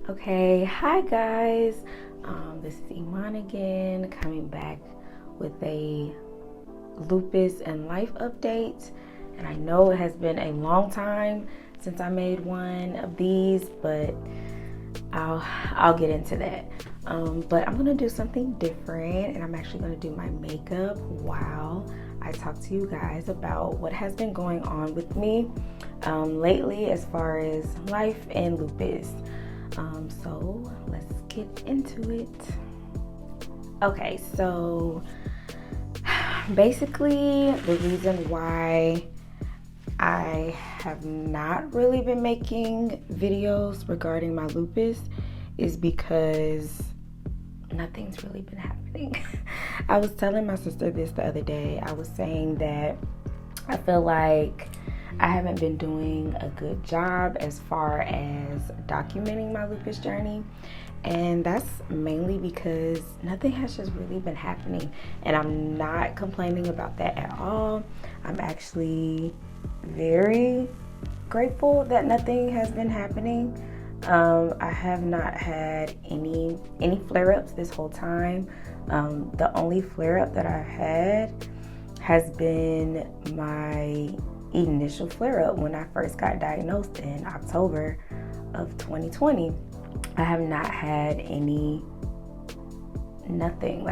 Okay, hi guys. This is Iman again, coming back with a lupus and life update. And I know it has been a long time since I made one of these, but I'll get into that. But I'm gonna do something different, and I'm actually gonna do my makeup while I talk to you guys about what has been going on with me lately as far as life and lupus. So let's get into it. Okay, so basically the reason why I have not really been making videos regarding my lupus is because nothing's really been happening. I was telling my sister this the other day. I was saying that I feel like I haven't been doing a good job as far as documenting my lupus journey, and that's mainly because nothing has just really been happening, and I'm not complaining about that at all. I'm actually very grateful that nothing has been happening. I have not had any flare-ups this whole time. The only flare-up that I've had has been my initial flare-up when I first got diagnosed in October of 2020. I have not had nothing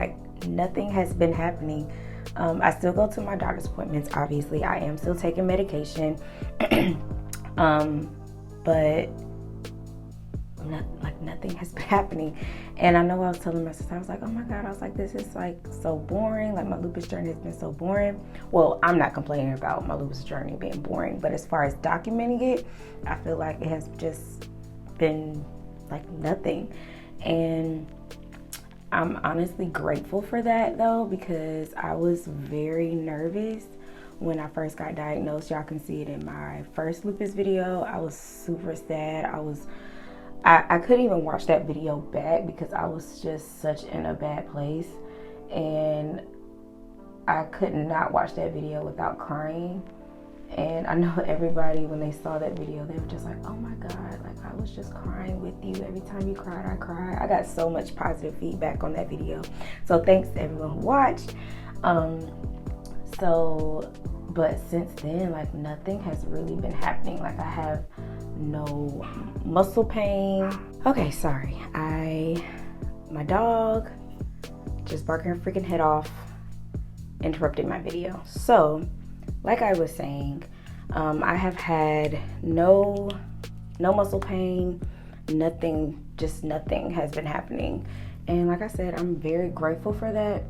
has been happening. I still go to my doctor's appointments. Obviously, I am still taking medication, but nothing has been happening. And I know I was telling my sister, I was like, oh my God, I was like, this is like so boring. Like, my lupus journey has been so boring. Well, I'm not complaining about my lupus journey being boring, but as far as documenting it, I feel like it has just been like nothing. And I'm honestly grateful for that though, because I was very nervous when I first got diagnosed. Y'all can see it in my first lupus video. I was super sad. I couldn't even watch that video back because I was just such in a bad place, and I could not watch that video without crying. And I know everybody, when they saw that video, they were just like, oh my God, like I was just crying with you. Every time you cried, I cried. I got so much positive feedback on that video. So thanks to everyone who watched. But since then, like nothing has really been happening. Like I have no muscle pain. Okay, sorry. My dog just barking her freaking head off interrupted my video. So, like I was saying, I have had no muscle pain, nothing has been happening. And like I said, I'm very grateful for that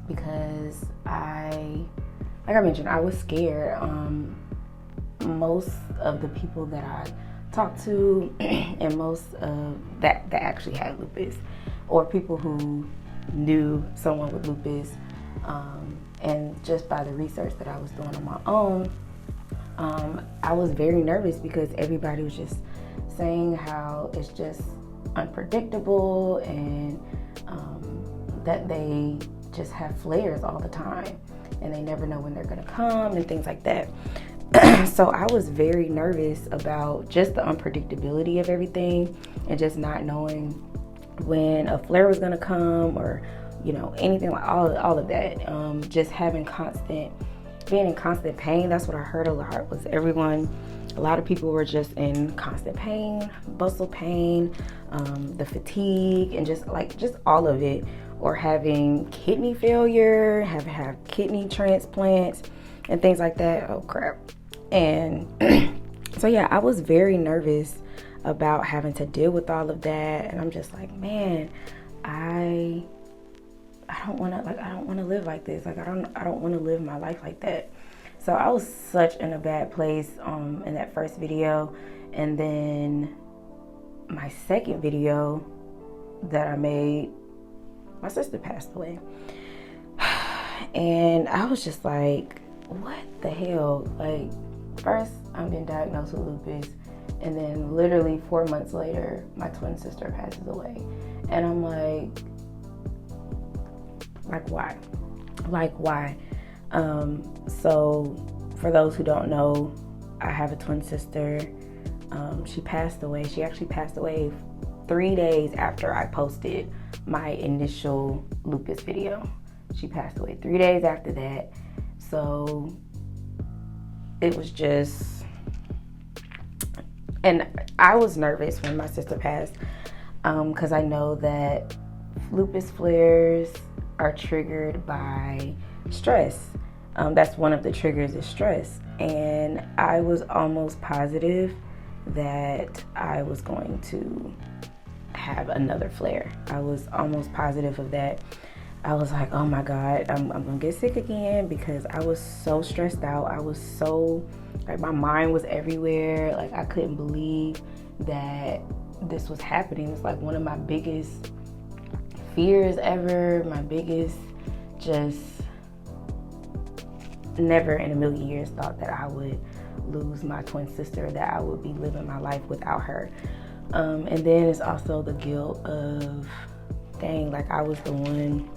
because like I mentioned, I was scared. Most of the people that I talked to and most of that actually had lupus, or people who knew someone with lupus, and just by the research that I was doing on my own, I was very nervous because everybody was just saying how it's just unpredictable and that they just have flares all the time and they never know when they're gonna come and things like that. So I was very nervous about just the unpredictability of everything and just not knowing when a flare was gonna come, or anything like all of that. Just being in constant pain. That's what I heard a lot, was a lot of people were just in constant pain, muscle pain, the fatigue, and just all of it, or having kidney failure, have kidney transplants and things like that. Oh crap. And so yeah, I was very nervous about having to deal with all of that, and I'm just like, man, I don't want to live like this. Like I don't want to live my life like that. So I was such in a bad place in that first video, and then my second video that I made, my sister passed away, and I was just like, what the hell? Like, first I'm being diagnosed with lupus, and then literally 4 months later my twin sister passes away, and I'm like why? So for those who don't know, I have a twin sister. She passed away. She actually passed away 3 days after I posted my initial lupus video. She passed away 3 days after that. So it was just, and I was nervous when my sister passed, because I know that lupus flares are triggered by stress. That's one of the triggers, is stress. And I was almost positive that I was going to have another flare. I was almost positive of that. I was like, oh my God, I'm gonna get sick again, because I was so stressed out. I was so, like, my mind was everywhere. Like, I couldn't believe that this was happening. It's like one of my biggest fears ever, my biggest, just never in a million years thought that I would lose my twin sister, that I would be living my life without her. And then it's also the guilt of, dang, like, I was the one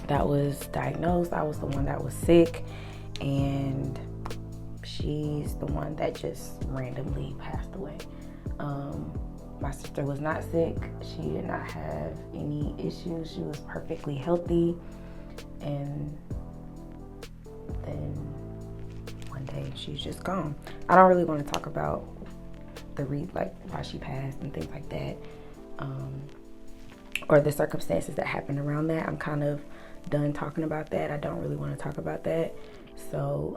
that was diagnosed, I was the one that was sick, and she's the one that just randomly passed away. My sister was not sick. She did not have any issues. She was perfectly healthy. And then one day she's just gone. I don't really want to talk about why she passed and things like that, or the circumstances that happened around that. I'm kind of done talking about that. I don't really want to talk about that. So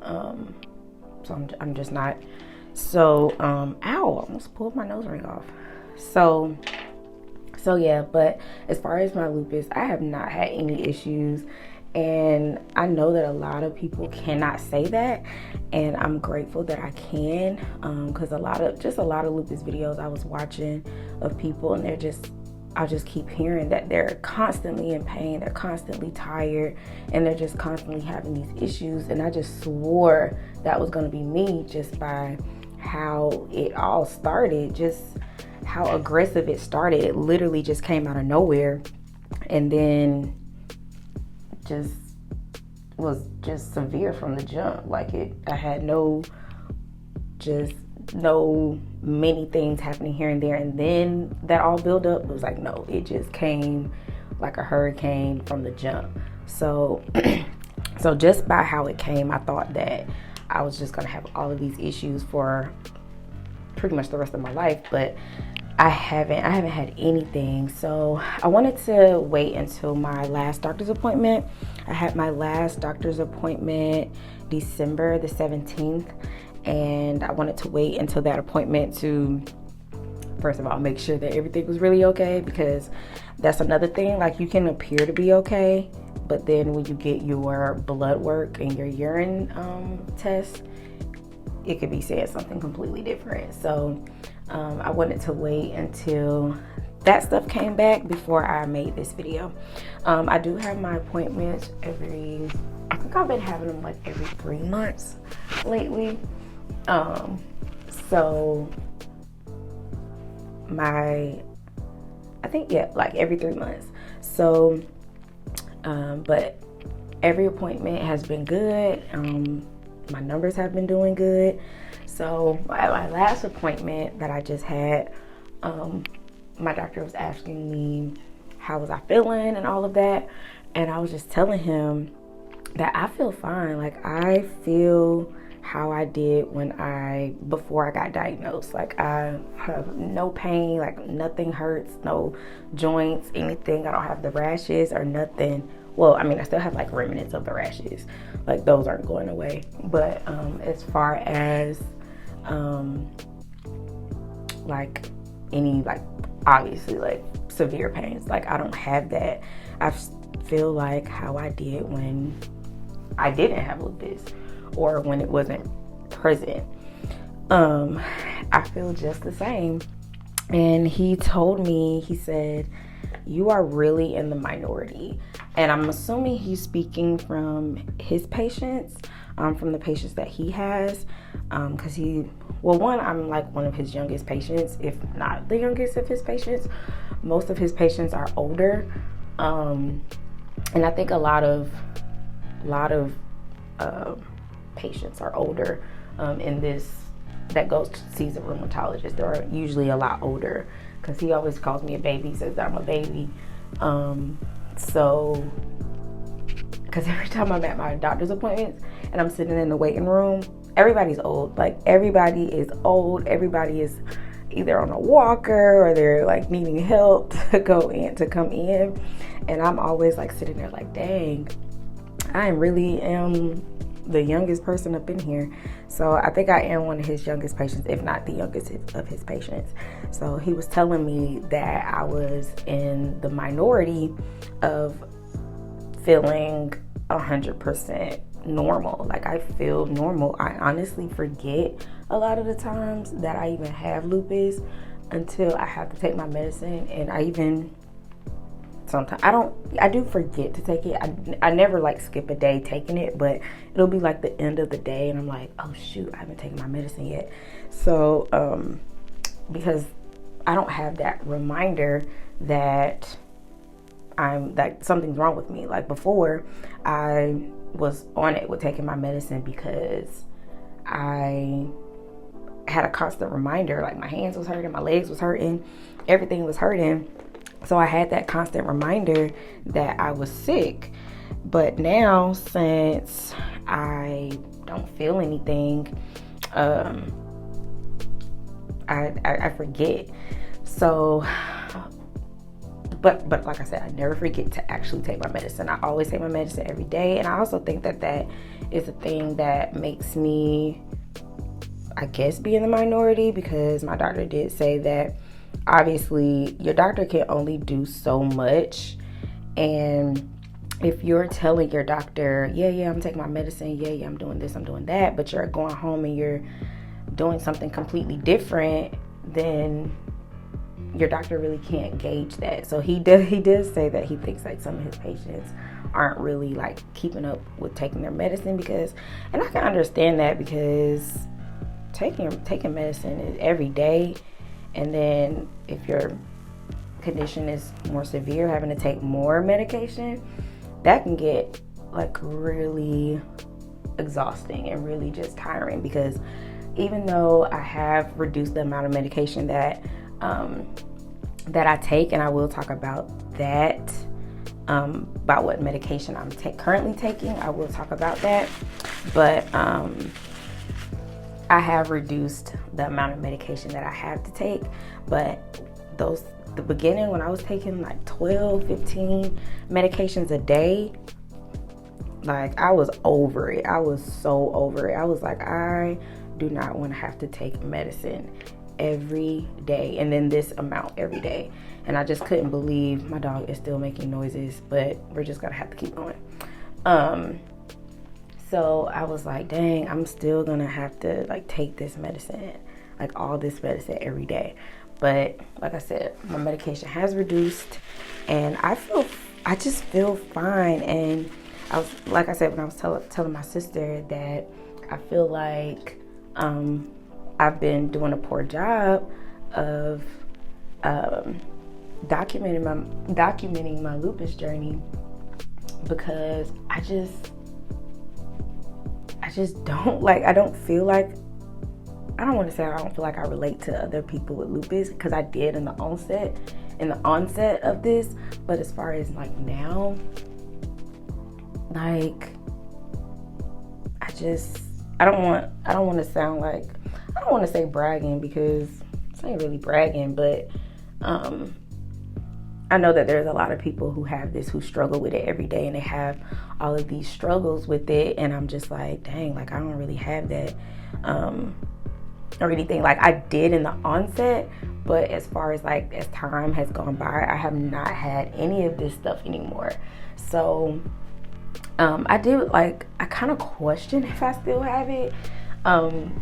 I'm just not. So ow, I almost pulled my nose ring off. So yeah, but as far as my lupus, I have not had any issues. And I know that a lot of people cannot say that, and I'm grateful that I can, because a lot of lupus videos I was watching of people, and I just keep hearing that they're constantly in pain, they're constantly tired, and they're just constantly having these issues. And I just swore that was going to be me, just by how it all started, just how aggressive it started. It literally just came out of nowhere, and then just was just severe from the jump. Like, I had no many things happening here and there, and then that all built up. It was like, no, it just came like a hurricane from the jump. So so just by how it came, I thought that I was just gonna have all of these issues for pretty much the rest of my life, but I haven't had anything. So I wanted to wait until my last doctor's appointment. I had my last doctor's appointment December the 17th, and I wanted to wait until that appointment to, first of all, make sure that everything was really okay, because that's another thing. Like, you can appear to be okay, but then when you get your blood work and your urine test, it could be saying something completely different. So I wanted to wait until that stuff came back before I made this video. I do have my appointments I think I've been having them like every 3 months lately. So like every 3 months. So, but every appointment has been good. My numbers have been doing good. So at my last appointment that I just had, my doctor was asking me how was I feeling and all of that, and I was just telling him that I feel fine. Like, I feel how I did before I got diagnosed. Like, I have no pain, like nothing hurts, no joints, anything. I don't have the rashes or nothing. Well, I mean, I still have like remnants of the rashes, like those aren't going away. But as far as like any, like, obviously, like severe pains, like I don't have that. I feel like how I did when I didn't have lupus, or when it wasn't present. I feel just the same. And he told me, he said, you are really in the minority. And I'm assuming he's speaking from his patients, from the patients that he has, because I'm like one of his youngest patients, if not the youngest of his patients. Most of his patients are older, and I think a lot of patients are older in this that goes to see a rheumatologist. They're usually a lot older because he always calls me a baby, says that I'm a baby. So, because every time I'm at my doctor's appointments and I'm sitting in the waiting room, everybody's old. Like, everybody is old. Everybody is either on a walker or they're like needing help to come in. And I'm always like sitting there like, dang, I really am the youngest person up in here. So I think I am one of his youngest patients, if not the youngest of his patients. So he was telling me that I was in the minority of feeling 100% normal. Like, I feel normal. I honestly forget a lot of the times that I even have lupus until I have to take my medicine. And I even sometimes I do forget to take it. I never like skip a day taking it, but it'll be like the end of the day and I'm like, oh shoot, I haven't taken my medicine yet. So because I don't have that reminder that something's wrong with me. Like, before, I was on it with taking my medicine because I had a constant reminder. Like, my hands was hurting, my legs was hurting, everything was hurting. So I had that constant reminder that I was sick. But now, since I don't feel anything, I forget. So, but like I said, I never forget to actually take my medicine. I always take my medicine every day. And I also think that that is a thing that makes me, I guess, be in the minority, because my doctor did say that obviously your doctor can only do so much. And if you're telling your doctor, yeah, I'm taking my medicine, yeah, I'm doing this, I'm doing that, but you're going home and you're doing something completely different, then your doctor really can't gauge that. So he does say that he thinks like some of his patients aren't really like keeping up with taking their medicine, because, and I can understand that, because taking medicine is every day. And then if your condition is more severe, having to take more medication, that can get like really exhausting and really just tiring. Because even though I have reduced the amount of medication that I take, and I will talk about that, about what medication I'm currently taking, I will talk about that. But I have reduced the amount of medication that I have to take. But the beginning, when I was taking like 12, 15 medications a day, like, I was over it. I was so over it. I was like, I do not want to have to take medicine every day, and then this amount every day. And I just couldn't believe, my dog is still making noises, but we're just gonna have to keep going. So I was like, dang, I'm still gonna have to like take this medicine, like all this medicine every day. But like I said, my medication has reduced, and I just feel fine. And I was, like I said, when I was telling my sister that I feel like I've been doing a poor job of documenting my lupus journey, because I just don't like, I don't feel like, I don't want to say I don't feel like I relate to other people with lupus, because I did in the onset of this. But as far as like now, like, I don't want to sound like, I don't want to say bragging, because it's not really bragging, but I know that there's a lot of people who have this, who struggle with it every day, and they have all of these struggles with it. And I'm just like, dang, like, I don't really have that or anything. Like, I did in the onset, but as far as like, as time has gone by, I have not had any of this stuff anymore. So I do, like, I kind of question if I still have it. And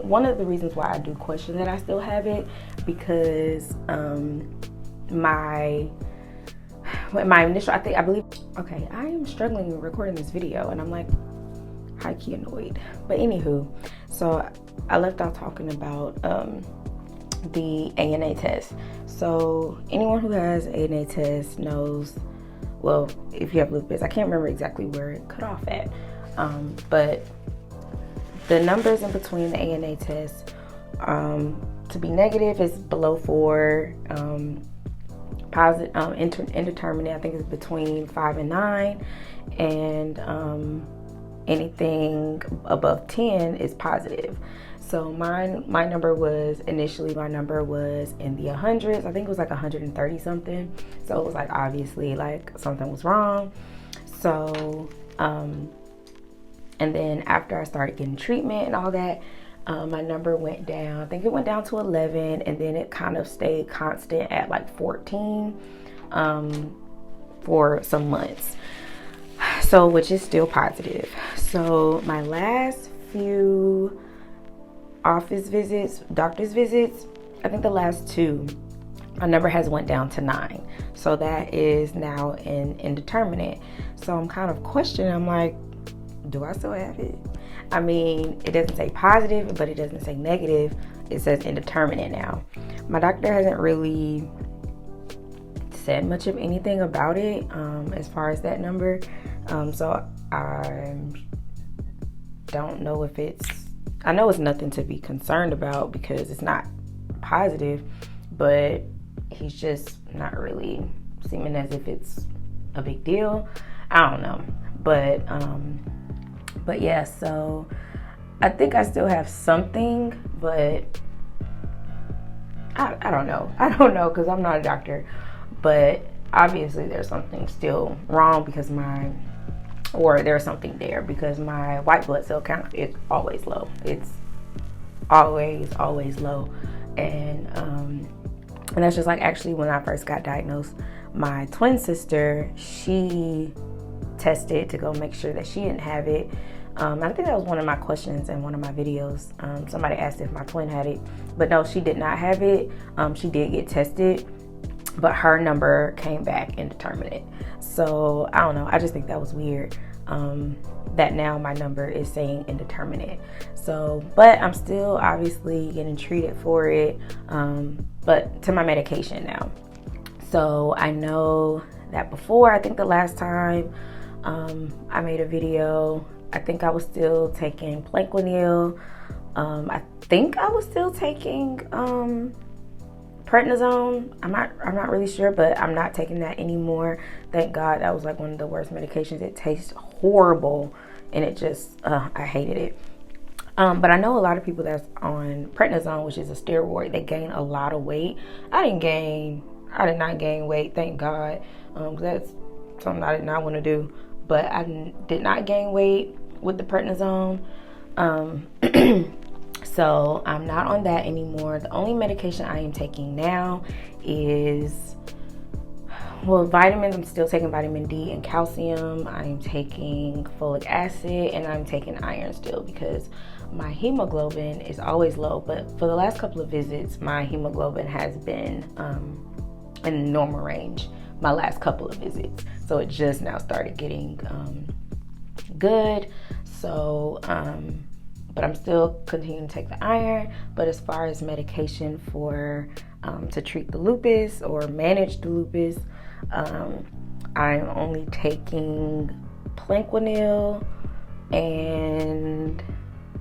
one of the reasons why I do question that I still have it, because my initial, I believe, okay, I am struggling recording this video, and I'm like high-key annoyed. But anywho, so I left off talking about the ANA test. So anyone who has ANA test knows, well, if you have lupus, I can't remember exactly where it cut off at, but the numbers in between the ANA test to be negative is below 4. Positive, indeterminate, I think it's between 5 and 9, and anything above 10 is positive. So my number was initially, my number was in the hundreds. I think it was like 130 something. So it was like obviously like something was wrong. So and then after I started getting treatment and all that, my number went down. I think it went down to 11, and then it kind of stayed constant at like 14 for some months. So, which is still positive. So my last few office visits, doctor's visits, I think the last 2, my number has went down to 9. So that is now in indeterminate. So I'm kind of questioning, I'm like, do I still have it? I mean, it doesn't say positive, but it doesn't say negative. It says indeterminate now. My doctor hasn't really said much of anything about it as far as that number. So I don't know if I know it's nothing to be concerned about because it's not positive, but he's just not really seeming as if it's a big deal. I don't know. But yeah, so I think I still have something, but I don't know. I don't know because I'm not a doctor, but obviously there's something still wrong because there's something there because my white blood cell count is always low. It's always low. And that's just like actually when I first got diagnosed, my twin sister, she tested to go make sure that she didn't have it. I think that was one of my questions in one of my videos. Somebody asked if my twin had it, but no, she did not have it. She did get tested, but her number came back indeterminate. So I don't know. I just think that was weird. That now my number is saying indeterminate. So, but I'm still obviously getting treated for it, but to my medication now. So I know that before, I think the last time I made a video, I think I was still taking Plaquenil. I think I was still taking prednisone. I'm not really sure, but I'm not taking that anymore. Thank God. That was like one of the worst medications. It tastes horrible, and it just I hated it. But I know a lot of people that's on prednisone, which is a steroid, they gain a lot of weight. I did not gain weight, thank God. That's something I did not want to do. But I did not gain weight with the prednisone. So I'm not on that anymore. The only medication I am taking now is, well, vitamins. I'm still taking vitamin D and calcium. I'm taking folic acid, and I'm taking iron still because my hemoglobin is always low. But for the last couple of visits, my hemoglobin has been in the normal range my last couple of visits. So it just now started getting good. So, but I'm still continuing to take the iron. But as far as medication for to treat the lupus or manage the lupus, I'm only taking Plaquenil, and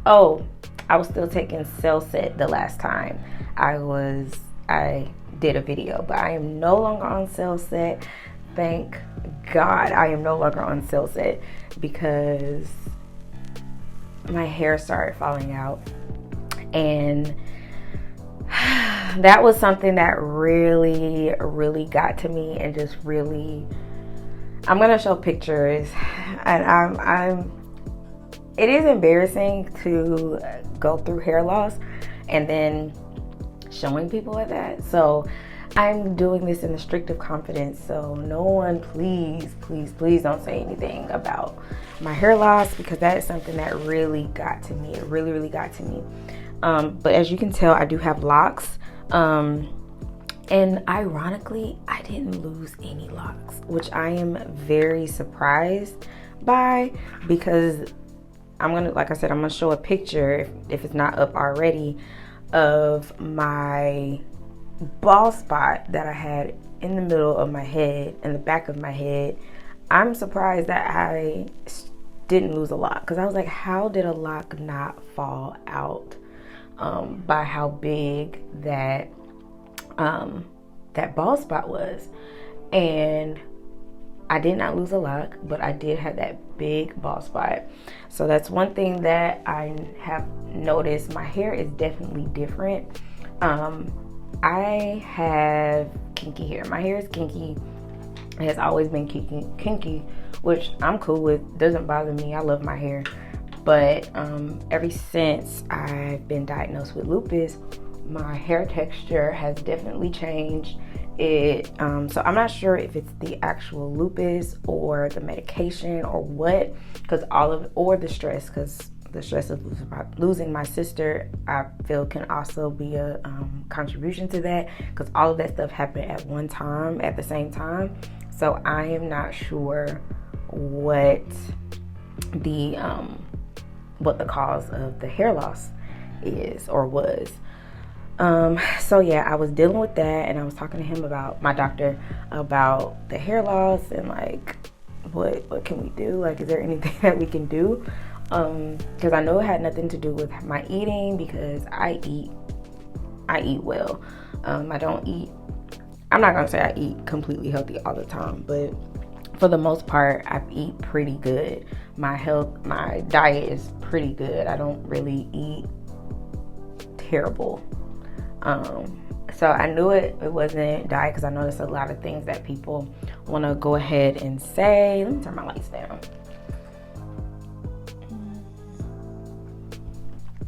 I was still taking Cellset the last time I did a video, but I am no longer on Cellset. Thank God I am no longer on Cellset because my hair started falling out, and that was something that really got to me, and just really, I'm gonna show pictures, and it is embarrassing to go through hair loss and then showing people at that. So I'm doing this in the strict of confidence. So no one, please don't say anything about my hair loss, because that is something that really got to me. It really got to me. But as you can tell, I do have locks. And ironically, I didn't lose any locks, which I am very surprised by, because I'm gonna, like I said, I'm gonna show a picture if it's not up already of my bald spot that I had in the middle of my head, in the back of my head. I'm surprised that I didn't lose a lock, because I was like, how did a lock not fall out? by how big that that bald spot was. And I did not lose a lock, but I did have that big bald spot. So that's one thing that I have noticed. My hair is definitely different. I have kinky hair. My hair is kinky. It has always been kinky, which I'm cool with. Doesn't bother me. I love my hair. But ever since I've been diagnosed with lupus, my hair texture has definitely changed. So I'm not sure if it's the actual lupus or the medication or what, or the stress, because the stress of losing my sister, I feel, can also be a contribution to that, because all of that stuff happened at one time, at the same time. So I am not sure what the cause of the hair loss is or was. So yeah, I was dealing with that, and I was talking to him about, my doctor, about the hair loss and like what can we do? Like, is there anything that we can do? Because I know it had nothing to do with my eating, because I eat well. I'm not gonna say I eat completely healthy all the time, but for the most part, I eat pretty good. My diet is pretty good. I don't really eat terrible. So I knew it wasn't diet, because I know there's a lot of things that people want to go ahead and say. Let me turn my lights down,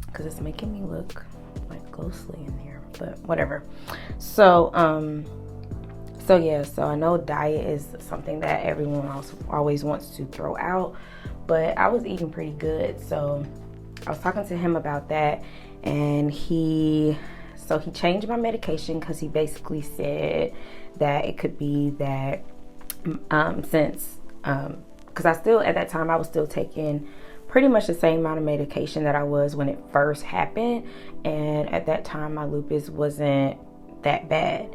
because it's making me look like ghostly in here, but whatever. So I know diet is something that everyone else always wants to throw out, but I was eating pretty good. So I was talking to him about that, and he changed my medication, because he basically said that it could be that because at that time I was still taking pretty much the same amount of medication that I was when it first happened, and at that time my lupus wasn't that bad.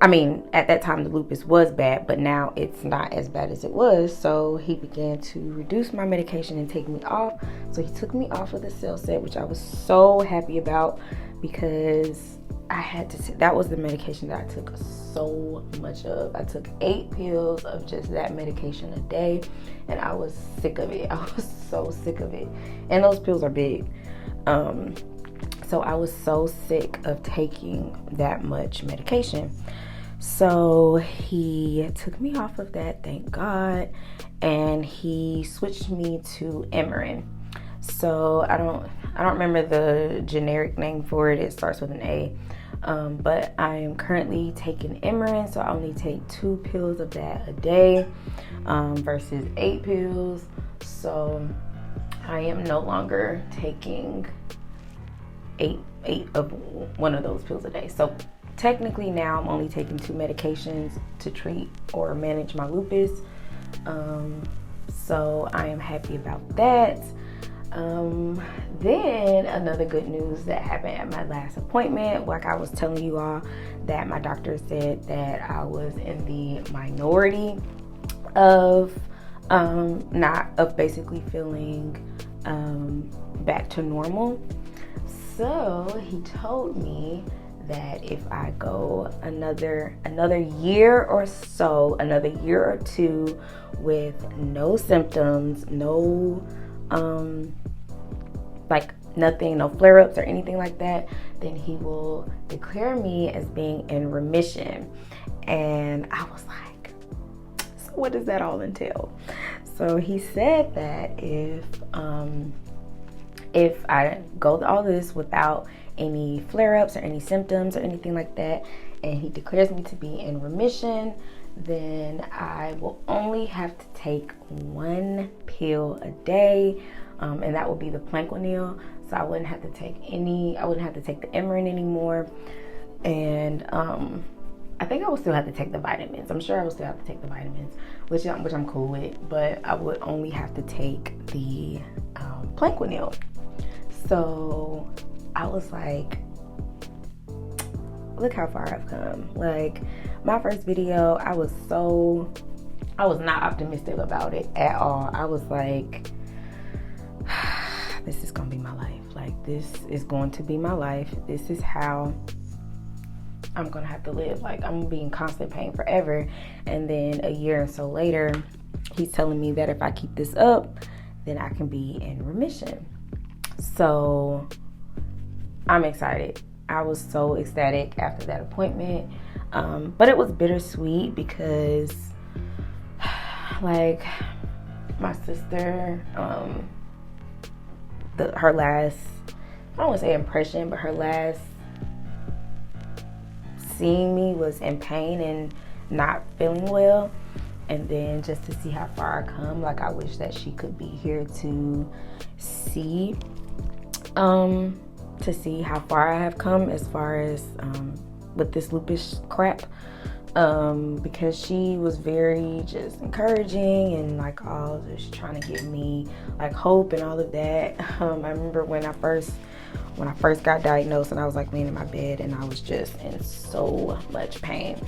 I mean, at that time the lupus was bad, but now it's not as bad as it was. So he began to reduce my medication and take me off. So he took me off of the cell set, which I was so happy about, because that was the medication that I took so much of. I took 8 pills of just that medication a day, and I was sick of it. I was so sick of it. And those pills are big. So I was so sick of taking that much medication. So he took me off of that, thank God, and he switched me to Emerin. So I don't remember the generic name for it. It starts with an A. But I am currently taking Emerin, so I only take 2 pills of that a day versus 8 pills. So I am no longer taking 8 of one of those pills a day. So technically now I'm only taking 2 medications to treat or manage my lupus. So I am happy about that. Then another good news that happened at my last appointment, like I was telling you all, that my doctor said that I was in the minority of basically feeling back to normal. So he told me that if I go another year or so, another year or 2 with no symptoms, no like nothing, no flare-ups or anything like that, then he will declare me as being in remission. And I was like, so what does that all entail? So he said that if I go all this without any flare-ups or any symptoms or anything like that, and he declares me to be in remission, then I will only have to take 1 pill a day, and that will be the Planquenil. So I wouldn't have to take the Emerin anymore, and I think I will still have to take the vitamins. I'm sure I will still have to take the vitamins, which I'm cool with, but I would only have to take the Planquenil. So I was like, look how far I've come. Like, my first video, I was not optimistic about it at all. I was like, this is gonna be my life. Like, this is going to be my life. This is how I'm gonna have to live. Like, I'm gonna be in constant pain forever. And then a year or so later, he's telling me that if I keep this up, then I can be in remission. So I'm excited. I was so ecstatic after that appointment. But it was bittersweet because, like, my sister, her last, I don't want to say impression, but her last seeing me was in pain and not feeling well. And then just to see how far I come, like, I wish that she could be here to see how far I have come as far as with this lupus crap. Because she was very just encouraging and like all just trying to give me like hope and all of that. I remember when I first got diagnosed and I was like laying in my bed and I was just in so much pain,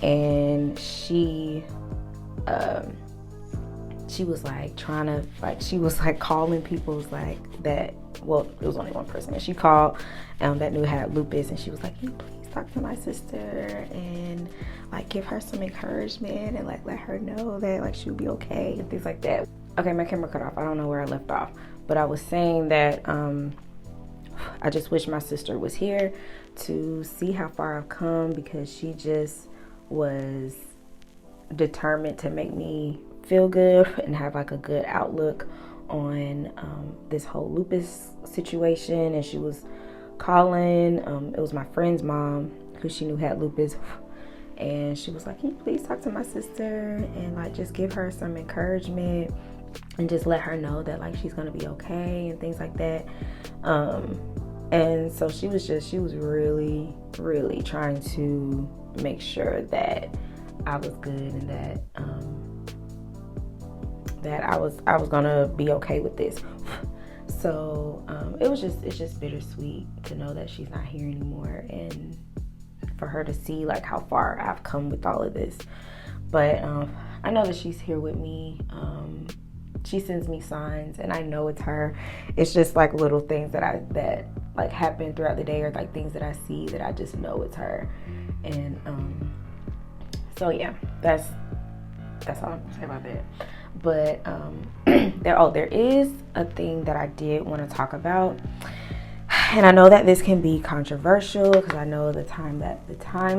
and she was like trying to, like, she was like calling people's like that, well, it was only one person, and she called that knew had lupus, and she was like, "Can you please talk to my sister and like give her some encouragement and like let her know that like she'll be okay," and things like that. Okay, my camera cut off. I don't know where I left off, but I was saying that I just wish my sister was here to see how far I've come, because she just was determined to make me feel good and have like a good outlook on this whole lupus situation. And she was calling, it was my friend's mom who she knew had lupus, and she was like, "Can you please talk to my sister and like just give her some encouragement and just let her know that like she's gonna be okay," and things like that. And so she was really, really trying to make sure that I was good and that I was gonna be okay with this. So it's just bittersweet to know that she's not here anymore, and for her to see like how far I've come with all of this. But I know that she's here with me. She sends me signs and I know it's her. It's just like little things that like happen throughout the day, or like things that I see that I just know it's her. And so yeah, that's all I'm gonna say about that. But there is a thing that I did want to talk about, and I know that this can be controversial because I know the times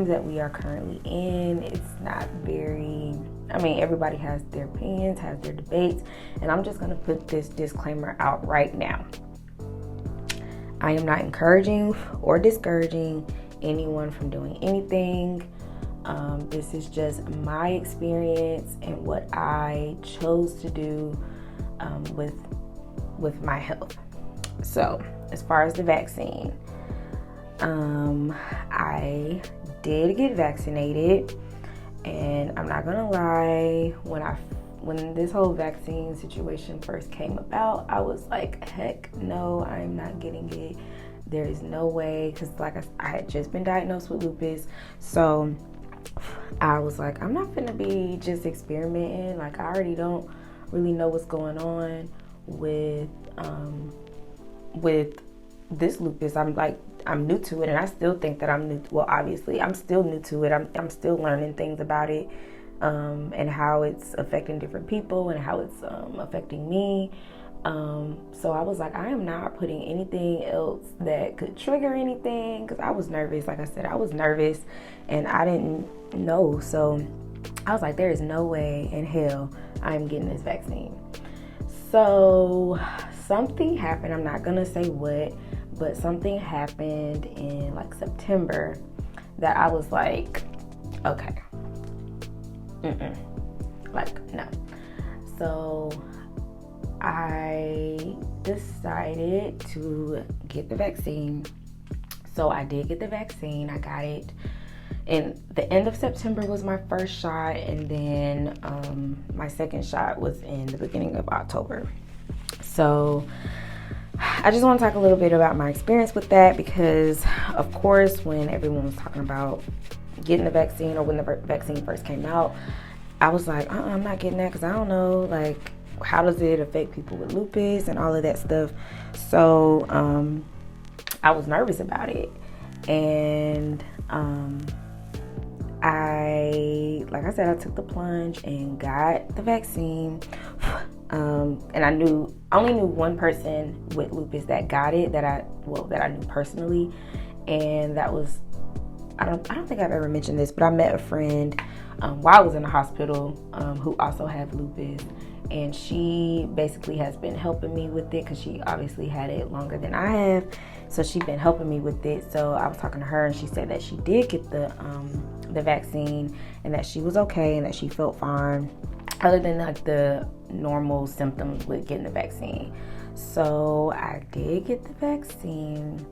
that we are currently in, it's not very, I mean, everybody has their opinions, has their debates, and I'm just gonna put this disclaimer out right now. I am not encouraging or discouraging anyone from doing anything. This is just my experience and what I chose to do with my health. So as far as the vaccine, I did get vaccinated, and I'm not gonna lie, when this whole vaccine situation first came about, I was like, heck no, I'm not getting it. There is no way, because like I had just been diagnosed with lupus, so I was like, I'm not gonna be just experimenting. Like, I already don't really know what's going on with this lupus. I'm new to it, and I still think that I'm new. Well, obviously, I'm still new to it. I'm still learning things about it, and how it's affecting different people and how it's affecting me. So I was like, I am not putting anything else that could trigger anything, because I was nervous. Like I said, I was nervous and I didn't know. So I was like, there is no way in hell I'm getting this vaccine. So something happened. I'm not gonna say what, but something happened in like September that I was like, okay, like no. So I decided to get the vaccine. So I did get the vaccine. I got it, and the end of September was my first shot, and then my second shot was in the beginning of October. So I just want to talk a little bit about my experience with that, because of course when everyone was talking about getting the vaccine, or when the vaccine first came out, I was like, I'm not getting that, because I don't know, like, how does it affect people with lupus and all of that stuff. So I was nervous about it, and like I said, I took the plunge and got the vaccine. And I only knew one person with lupus that got it that I knew personally, and that was, I don't think I've ever mentioned this, but I met a friend while I was in the hospital who also had lupus, and she basically has been helping me with it because she obviously had it longer than I have, so she's been helping me with it. So I was talking to her, and she said that she did get the vaccine and that she was okay and that she felt fine, other than like the normal symptoms with getting the vaccine. So I did get the vaccine,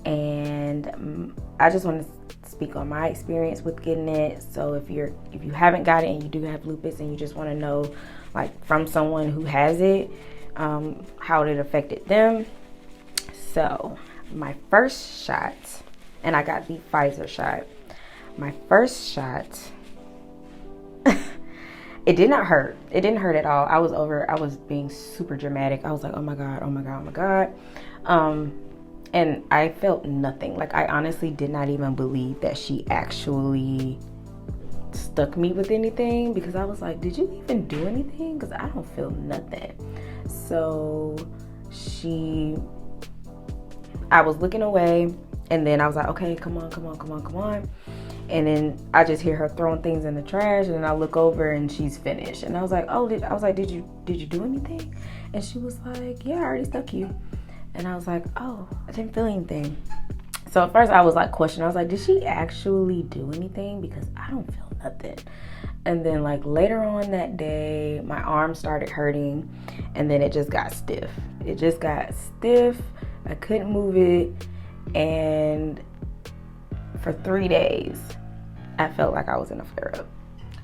and I just want to speak on my experience with getting it. So if you haven't got it and you do have lupus and you just want to know, like, from someone who has it, how it affected them. So my first shot, and I got the Pfizer shot. My first shot, it did not hurt. It didn't hurt at all. I was being super dramatic. I was like, oh my God, oh my God, oh my God. And I felt nothing. Like, I honestly did not even believe that she actually stuck me with anything, because I was like, did you even do anything? Because I don't feel nothing. So I was looking away, and then I was like, okay, come on. And then I just hear her throwing things in the trash, and then I look over and she's finished. And I was like, did you do anything? And she was like, yeah, I already stuck you. And I was like, oh, I didn't feel anything. So at first I was like questioning. I was like, did she actually do anything? Because I don't feel nothing. And then like later on that day, my arm started hurting, and then it just got stiff. I couldn't move it. And for 3 days, I felt like I was in a flare-up.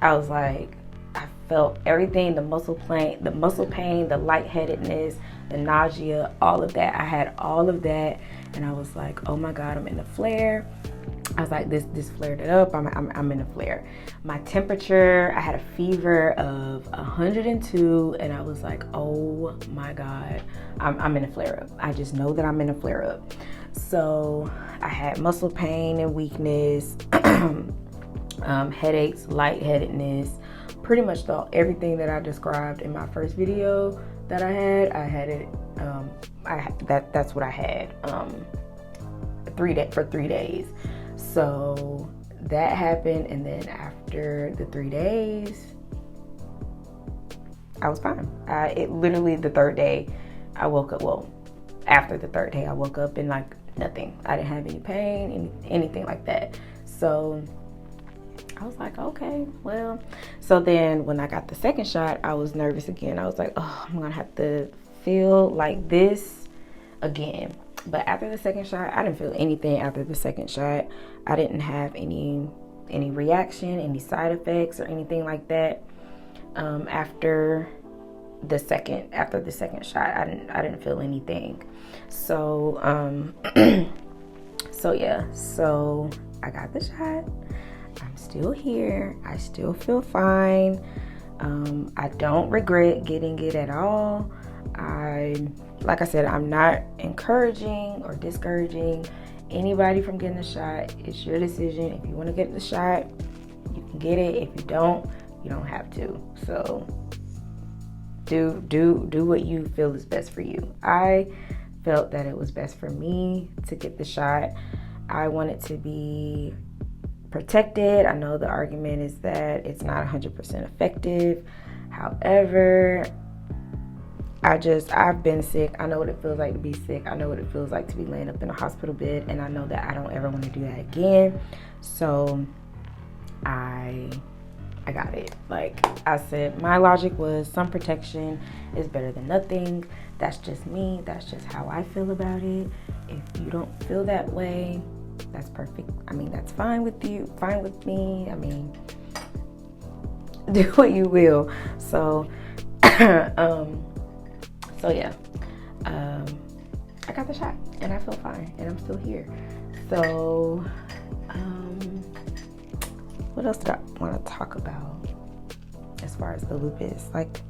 I was like, I felt everything, the muscle pain, the lightheadedness, the nausea, all of that. I had all of that, and I was like, oh my God, I'm in a flare. I was like, this flared it up. I'm in a flare. My temperature, I had a fever of 102, and I was like, oh my God, I'm in a flare up. I just know that I'm in a flare up. So I had muscle pain and weakness, headaches, lightheadedness, pretty much everything that I described in my first video that I had it. That's what I had for 3 days. So that happened, and then after the 3 days, I was fine. Literally the third day, I woke up. Well, after the third day, I woke up and like nothing. I didn't have any pain, anything like that. So I was like, okay, well. So then when I got the second shot, I was nervous again. I was like, oh, I'm gonna have to feel like this again. But after the second shot, I didn't feel anything after the second shot. I didn't have any reaction, any side effects or anything like that. After the second shot, I didn't feel anything. So so I got the shot. I'm still here. I still feel fine. I don't regret getting it at all. Like I said, I'm not encouraging or discouraging anybody from getting the shot. It's your decision. If you want to get the shot, you can get it. If you don't, you don't have to. So do what you feel is best for you. I felt that it was best for me to get the shot. I wanted to be protected. I know the argument is that it's not 100% effective. However, I've been sick. I know what it feels like to be sick. I know what it feels like to be laying up in a hospital bed, and I know that I don't ever want to do that again. So I got it. Like I said, my logic was some protection is better than nothing. That's just me. That's just how I feel about it. If you don't feel that way, that's perfect. I mean, that's fine with you, fine with me. I mean, do what you will. So yeah, I got the shot and I feel fine and I'm still here. So what else did I want to talk about as far as the lupus? Like,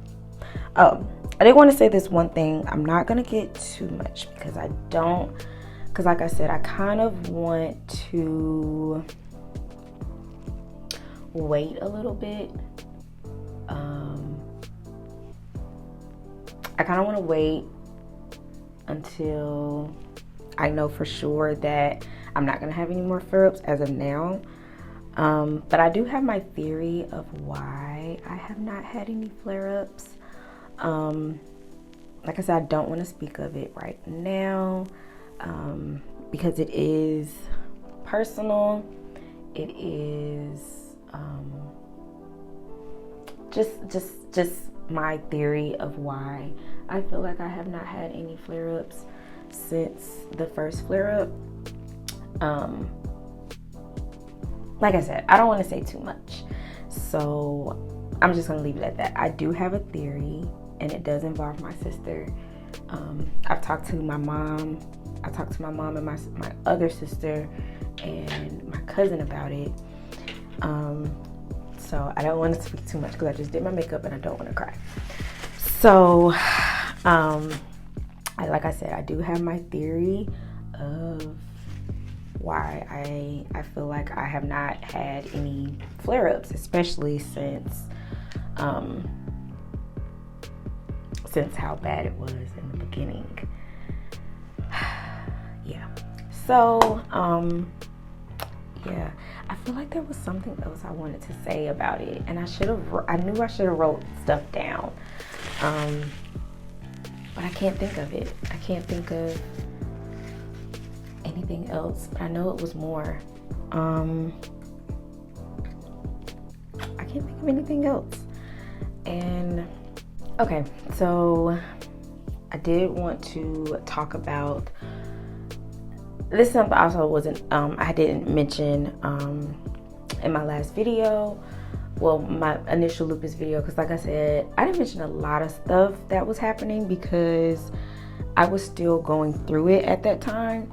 Oh, I did want to say this one thing. I'm not gonna get too much because like I said, I kind of want to wait a little bit. I kind of want to wait until I know for sure that I'm not gonna have any more flare-ups as of now. But I do have my theory of why I have not had any flare-ups. Like I said, I don't want to speak of it right now, because it is personal. It is just my theory of why I feel like I have not had any flare-ups since the first flare-up. Like I said, I don't want to say too much, so I'm just gonna leave it at that. I do have a theory, and it does involve my sister. I've talked to my mom. I talked to my mom and my other sister and my cousin about it. So I don't want to speak too much because I just did my makeup and I don't want to cry. So, like I said, I do have my theory of why I feel like I have not had any flare-ups, especially since how bad it was in the beginning. Yeah. So, yeah, I feel like there was something else I wanted to say about it, and I knew I should have wrote stuff down, but I can't think of it. I can't think of anything else, but I know it was more. I can't think of anything else. And okay, so I did want to talk about this. Something also wasn't I didn't mention in my last video, well, my initial lupus video, because like I said, I didn't mention a lot of stuff that was happening because I was still going through it at that time,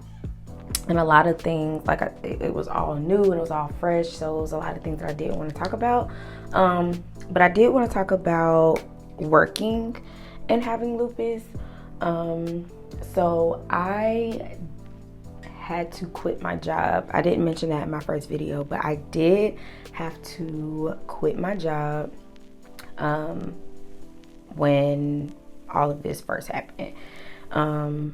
and a lot of things, like it was all new and it was all fresh, so it was a lot of things that I didn't want to talk about. But I did want to talk about working and having lupus. So I had to quit my job. I didn't mention that in my first video, but I did have to quit my job when all of this first happened. I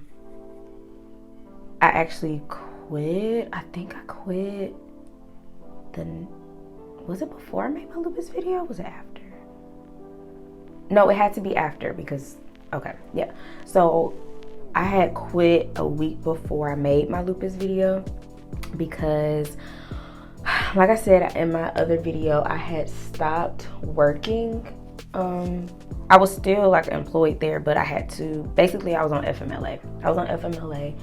actually quit. I think I quit was it before I made my lupus video? Was it after? No, it had to be after because, okay, yeah. So I had quit a week before I made my lupus video because, like I said in my other video, I had stopped working. I was still like employed there, but I had to, basically I was on FMLA. I was on FMLA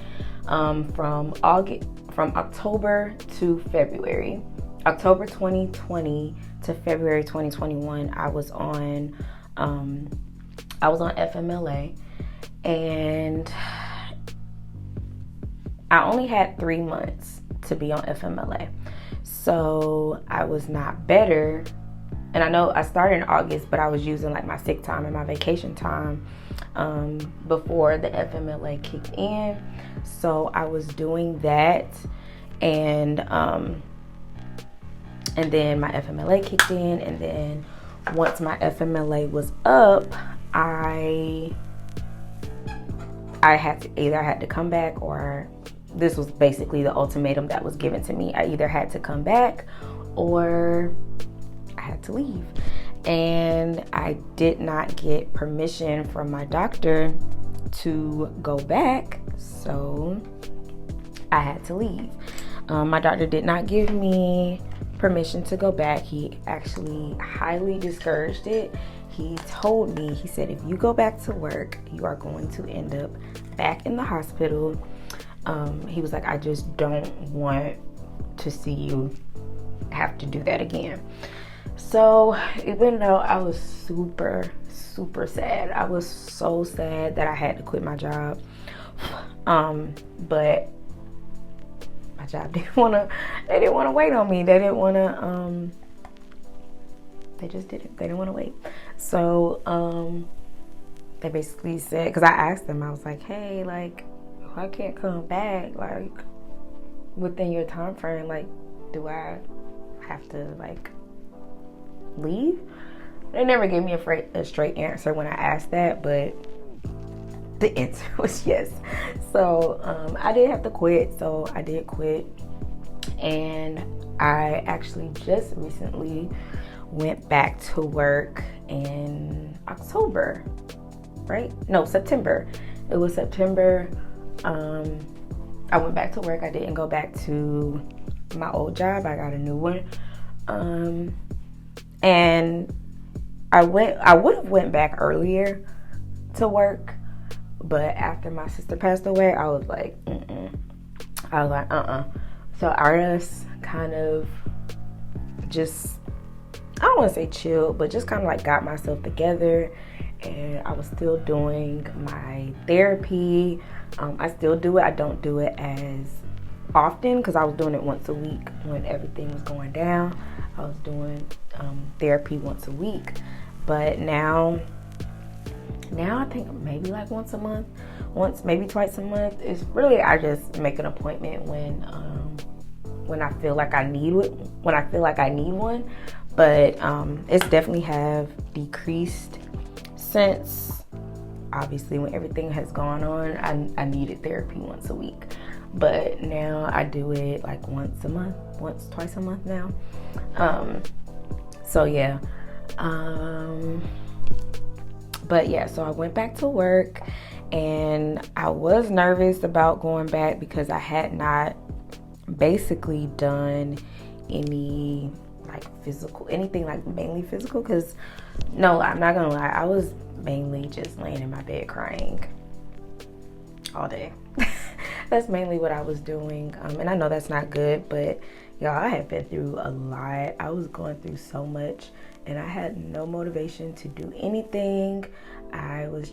from October to February. October 2020 to February 2021, I was on FMLA, and I only had 3 months to be on FMLA. So I was not better. And I know I started in August, but I was using like my sick time and my vacation time before the FMLA kicked in. So I was doing that, and then my FMLA kicked in, and then once my FMLA was up, I had to come back, or this was basically the ultimatum that was given to me. I either had to come back or I had to leave. And I did not get permission from my doctor to go back, so I had to leave. My doctor did not give me permission to go back. He actually highly discouraged it. He told me, he said, if you go back to work, you are going to end up back in the hospital. He was like, I just don't want to see you have to do that again. So even though I was super sad, I was so sad that I had to quit my job. But my job they didn't want to wait on me. They didn't want to, they just didn't. They didn't want to wait. So, they basically said, because I asked them, I was like, hey, like, if I can't come back, like, within your time frame, like, do I have to, like, leave? They never gave me a straight answer when I asked that, but the answer was yes. So I did have to quit, so I did quit. And I actually just recently went back to work in October, right? No, September. It was September. I went back to work. I didn't go back to my old job. I got a new one. And I would have went back earlier to work, but after my sister passed away, I was like, I was like, So I just kind of just, I don't want to say chill, but just kind of like got myself together. And I was still doing my therapy. I still do it. I don't do it as often because I was doing it once a week when everything was going down. I was doing therapy once a week. But now I think maybe like once a month, maybe twice a month. It's really, I just make an appointment when I feel like I need one. But it's definitely have decreased since, obviously, when everything has gone on. I needed therapy once a week, but now I do it like twice a month now. So yeah. But yeah, so I went back to work, and I was nervous about going back because I had not basically done any like physical, anything like mainly physical, because no, I'm not gonna lie, I was mainly just laying in my bed crying all day. That's mainly what I was doing. And I know that's not good, but y'all, I have been through a lot. I was going through so much, and I had no motivation to do anything. I was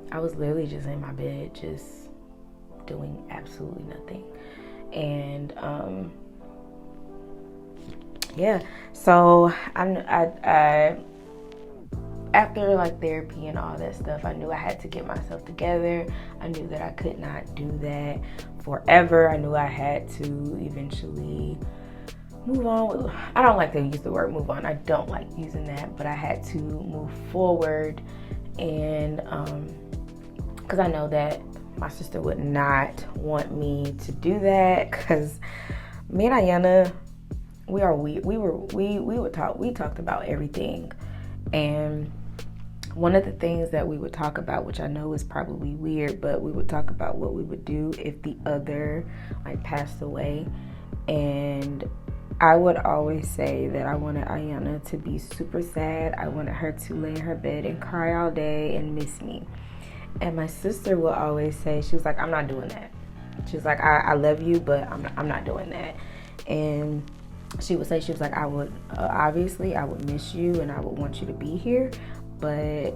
literally just in my bed, just doing absolutely nothing. And yeah, so I after like therapy and all that stuff, I knew I had to get myself together. I knew that I could not do that forever. I knew I had to eventually move on. I don't like to use the word move on. I don't like using that, but I had to move forward. And because I know that my sister would not want me to do that, because me and Ayana, we talked about everything. And one of the things that we would talk about, which I know is probably weird, but we would talk about what we would do if the other like passed away. And I would always say that I wanted Ayana to be super sad. I wanted her to lay in her bed and cry all day and miss me. And my sister would always say, she was like, I'm not doing that. She was like, I love you, but I'm not doing that. And she would say, she was like, I would, obviously, I would miss you and I would want you to be here, but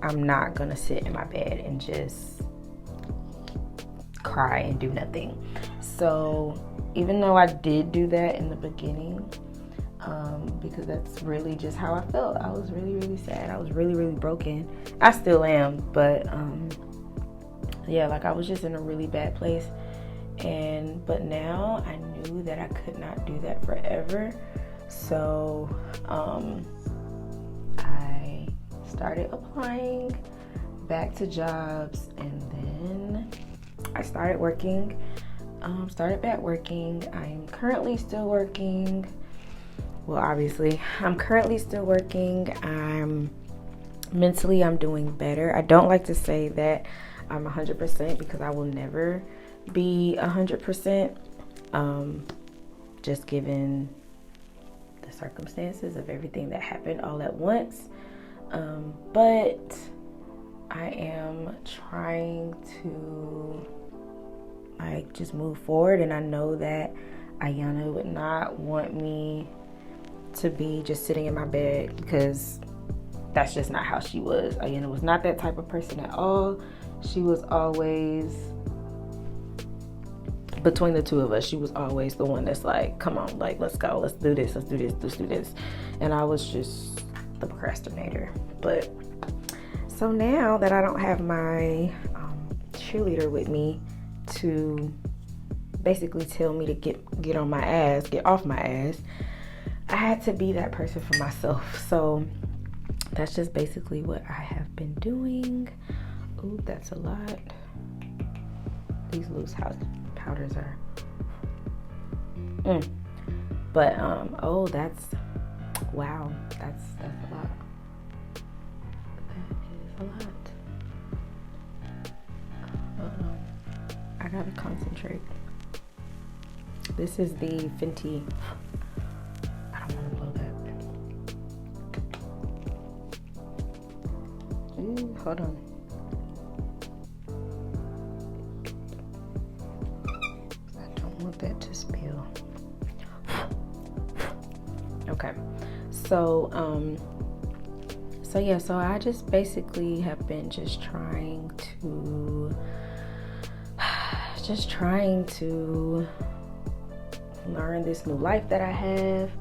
I'm not gonna sit in my bed and just cry and do nothing. So even though I did do that in the beginning, because that's really just how I felt. I was really, really sad. I was really, really broken. I still am, but yeah, like I was just in a really bad place. But now I knew that I could not do that forever. So I started applying back to jobs, and then I started working. Started back working. I'm currently still working. Well, obviously, I'm currently still working. Mentally, I'm doing better. I don't like to say that I'm 100% because I will never be 100%. Just given the circumstances of everything that happened all at once. But I am trying to like just move forward, and I know that Ayana would not want me to be just sitting in my bed, because that's just not how she was. Ayana was not that type of person at all. She was always, between the two of us, she was always the one that's like, come on, like, let's go, let's do this. And I was just the procrastinator. But So now that I don't have my cheerleader with me to basically tell me to get on my ass, get off my ass, I had to be that person for myself. So that's just basically what I have been doing. Ooh, that's a lot. These loose house powders are but oh, that's wow, that's a lot. That is a lot. I gotta concentrate. This is the Fenty. I don't want to blow that. Ooh, hold on. I don't want that to spill. Okay, so yeah, so I just basically have been just trying to learn this new life that I have,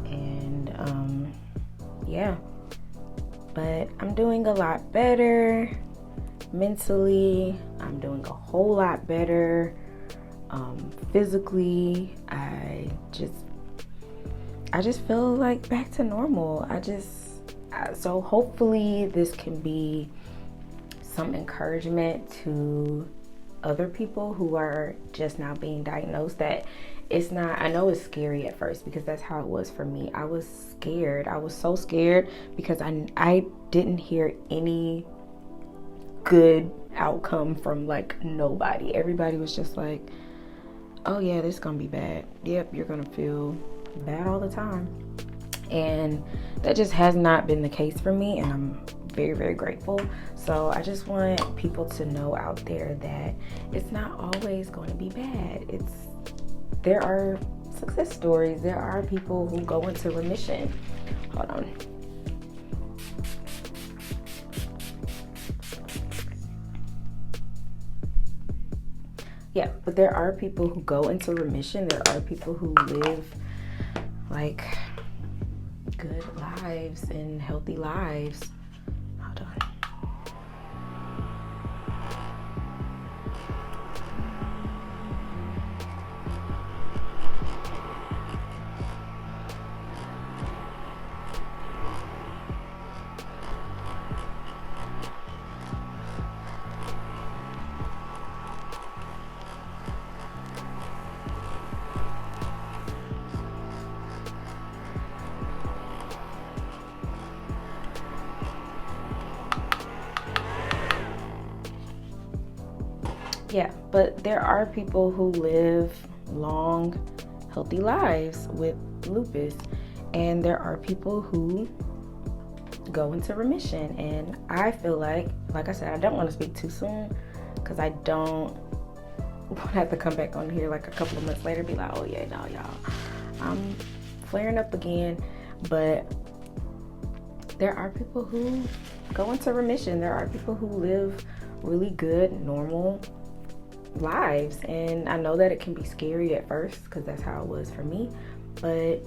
and yeah, but I'm doing a lot better mentally. I'm doing a whole lot better physically. I just feel like back to normal. So hopefully this can be some encouragement to other people who are just now being diagnosed, that it's not, I know it's scary at first, because that's how it was for me. I was scared. I was so scared because I didn't hear any good outcome from like nobody. Everybody was just like, oh yeah, this is gonna be bad. Yep, you're gonna feel bad all the time. And that just has not been the case for me, and I'm very, very grateful. So I just want people to know out there that it's not always going to be bad. There are success stories. There are people who go into remission. Hold on. Yeah, but there are people who go into remission. There are people who live like good lives and healthy lives. Hold on. Yeah, but there are people who live long, healthy lives with lupus, and there are people who go into remission. And I feel like I said, I don't want to speak too soon, because I don't want to have to come back on here like a couple of months later and be like, oh yeah, no, y'all, I'm flaring up again. But there are people who go into remission. There are people who live really good, normal lives, and I know that it can be scary at first, because that's how it was for me, but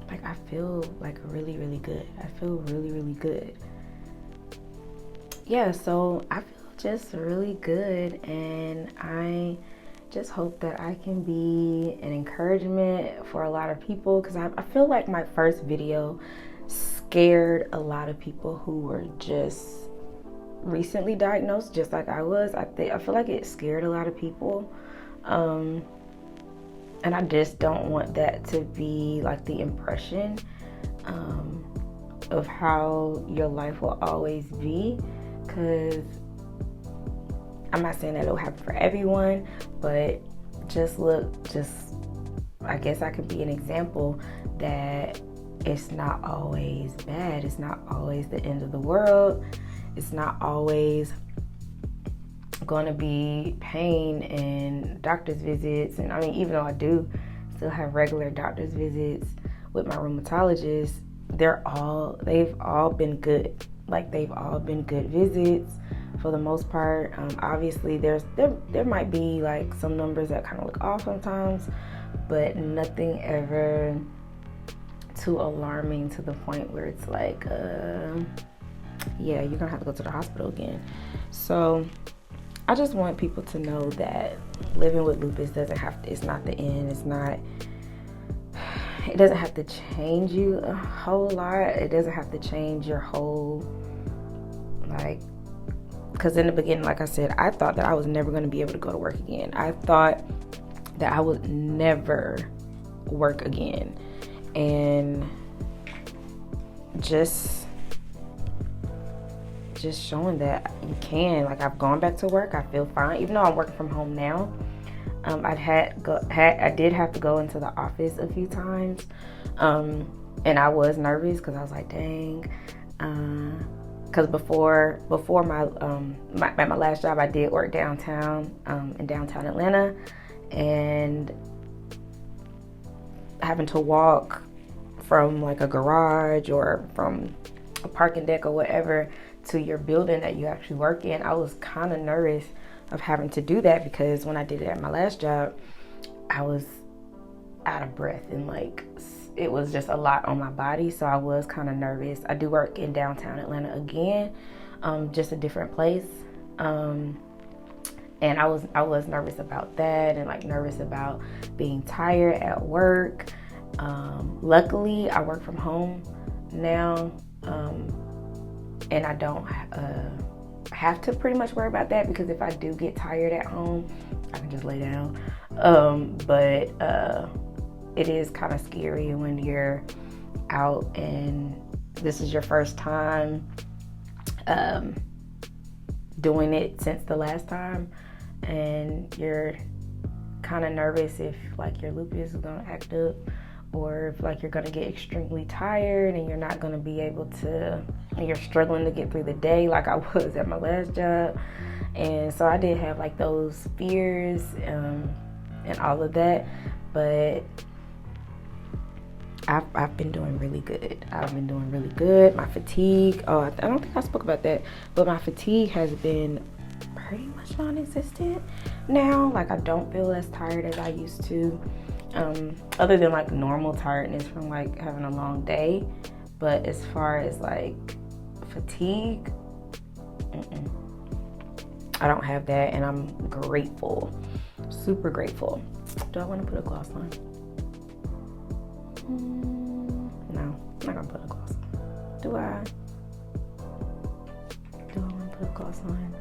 like I feel like really, really good. I feel really, really good. Yeah, so I feel just really good, and I just hope that I can be an encouragement for a lot of people, because I feel like my first video scared a lot of people who were just recently diagnosed, just like I was. I feel like it scared a lot of people, and I just don't want that to be like the impression of how your life will always be, because I'm not saying that it'll happen for everyone, but I guess I could be an example that it's not always bad. It's not always the end of the world. It's not always going to be pain and doctor's visits. And I mean, even though I do still have regular doctor's visits with my rheumatologist, they've all been good. Like, they've all been good visits for the most part. Obviously, there might be like some numbers that kind of look off sometimes, but nothing ever too alarming to the point where it's like, yeah, you're gonna have to go to the hospital again. So I just want people to know that living with lupus doesn't have to, it's not the end. It doesn't have to change you a whole lot. It doesn't have to change your whole, like, because in the beginning, like I said, I thought that I was never going to be able to go to work again. I thought that I would never work again. And just showing that you can. Like, I've gone back to work. I feel fine, even though I'm working from home now. I did have to go into the office a few times, and I was nervous because I was like, dang. Because before my last job, I did work downtown, in downtown Atlanta, and having to walk from like a garage or from a parking deck or whatever to your building that you actually work in, I was kind of nervous of having to do that, because when I did it at my last job, I was out of breath and like it was just a lot on my body, so I was kind of nervous. I do work in downtown Atlanta again, just a different place, and I was nervous about that, and like nervous about being tired at work. Luckily, I work from home now, and I don't have to pretty much worry about that, because if I do get tired at home, I can just lay down. But it is kind of scary when you're out and this is your first time doing it since the last time, and you're kind of nervous if like your lupus is gonna act up, or if like you're gonna get extremely tired and you're not gonna be able to, and you're struggling to get through the day like I was at my last job. And so I did have like those fears and all of that, but I've been doing really good. I've been doing really good. My fatigue, I don't think I spoke about that, but my fatigue has been pretty much non-existent now. Like, I don't feel as tired as I used to, other than like normal tiredness from like having a long day. But as far as like fatigue, I don't have that, and I'm grateful, super grateful. Do I want to put a gloss on? No, I'm not gonna put a gloss on. Do I want to put a gloss on?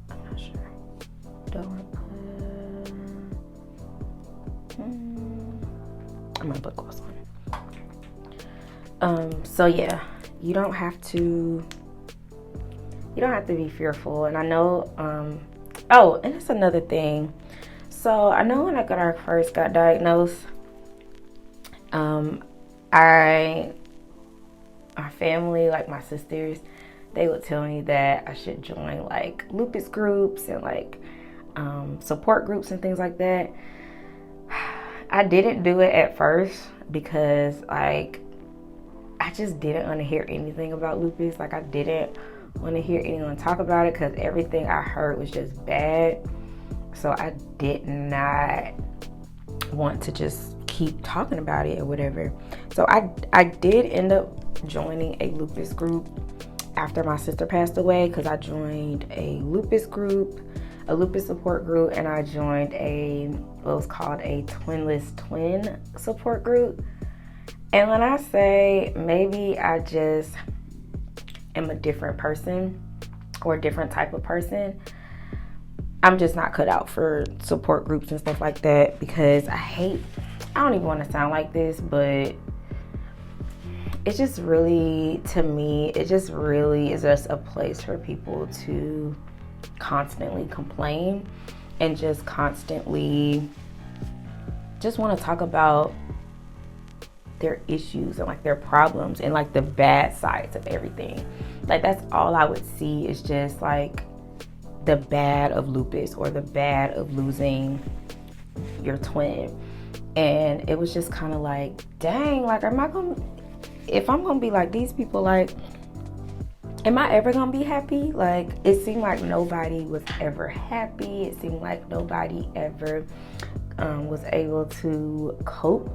I'm not sure. Do I want to put... I'm gonna put gloss on. So yeah, you don't have to be fearful. And I know, and that's another thing. So I know when I first got diagnosed, my family, like my sisters, they would tell me that I should join like lupus groups and like support groups and things like that. I didn't do it at first because like I just didn't want to hear anything about lupus. Like, I didn't want to hear anyone talk about it because everything I heard was just bad. So I did not want to just keep talking about it or whatever. So I did end up joining a lupus group after my sister passed away, because I joined a lupus group, a lupus support group, and I joined what was called a twinless twin support group. And when I say maybe I just am a different person or a different type of person, I'm just not cut out for support groups and stuff like that, because I don't even want to sound like this, but it's just really, to me, it just really is just a place for people to constantly complain and just constantly just want to talk about their issues and like their problems and like the bad sides of everything. Like, that's all I would see, is just like the bad of lupus or the bad of losing your twin. And it was just kind of like, dang, like, if I'm gonna be like these people, like, am I ever gonna be happy? Like, it seemed like nobody was ever happy. It seemed like nobody ever was able to cope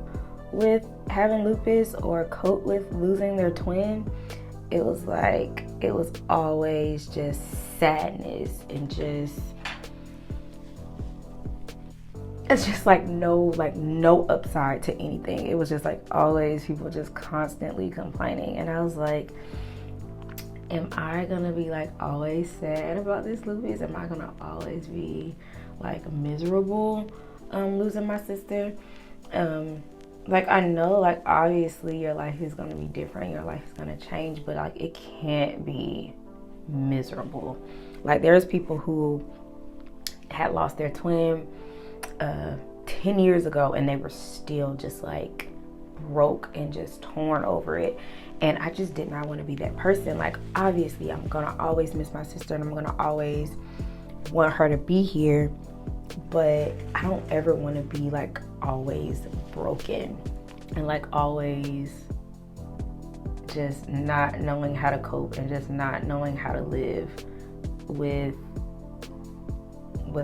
with having lupus or cope with losing their twin, it was like, it was always just sadness and just, it's just like no upside to anything. It was just like always people just constantly complaining. And I was like, am I gonna be like always sad about this lupus? Am I gonna always be like miserable losing my sister? Like, I know, like, obviously your life is gonna be different, your life is gonna change, but like it can't be miserable. Like, there's people who had lost their twin 10 years ago and they were still just like broke and just torn over it. And I just did not want to be that person. Like, obviously I'm gonna always miss my sister and I'm gonna always want her to be here, but I don't ever want to be like always broken and like always just not knowing how to cope and just not knowing how to live with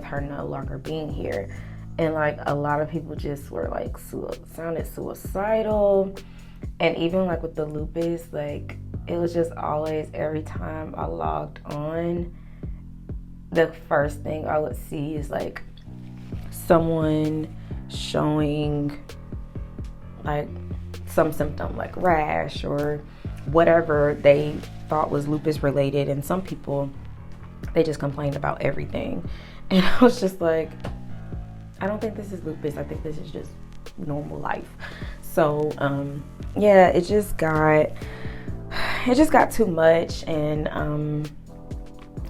her no longer being here. And like a lot of people just were like sounded suicidal. And even like with the lupus, like it was just always, every time I logged on, the first thing I would see is like someone showing like some symptom like rash or whatever they thought was lupus related. And some people, they just complained about everything. And I was just like, I don't think this is lupus. I think this is just normal life. So yeah, it just got too much. And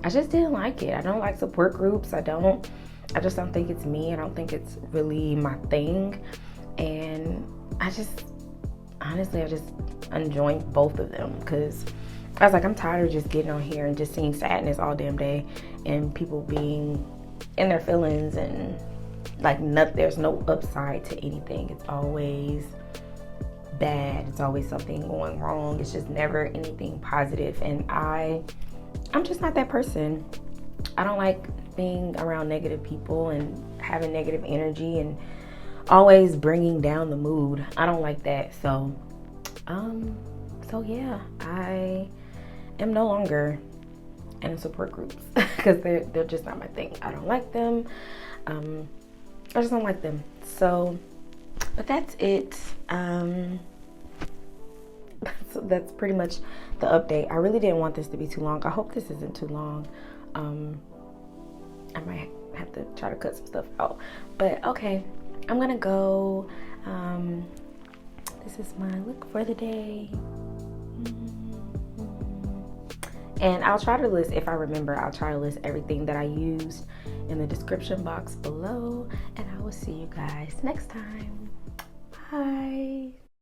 I just didn't like it. I don't like support groups. I just don't think it's me. I don't think it's really my thing. And I just enjoyed both of them, because I was like, I'm tired of just getting on here and just seeing sadness all damn day and people being in their feelings and like there's no upside to anything. It's always bad. It's always something going wrong. It's just never anything positive. And I'm just not that person. I don't like being around negative people and having negative energy and always bringing down the mood. I don't like that. So yeah, I am no longer in support groups because they're just not my thing. I don't like them. I just don't like them. So, but that's it. So that's pretty much the update. I really didn't want this to be too long. I hope this isn't too long. I might have to try to cut some stuff out. But okay, I'm gonna go. This is my look for the day. And I'll try to list, if I remember, I'll try to list everything that I used in the description box below. And I will see you guys next time. Bye.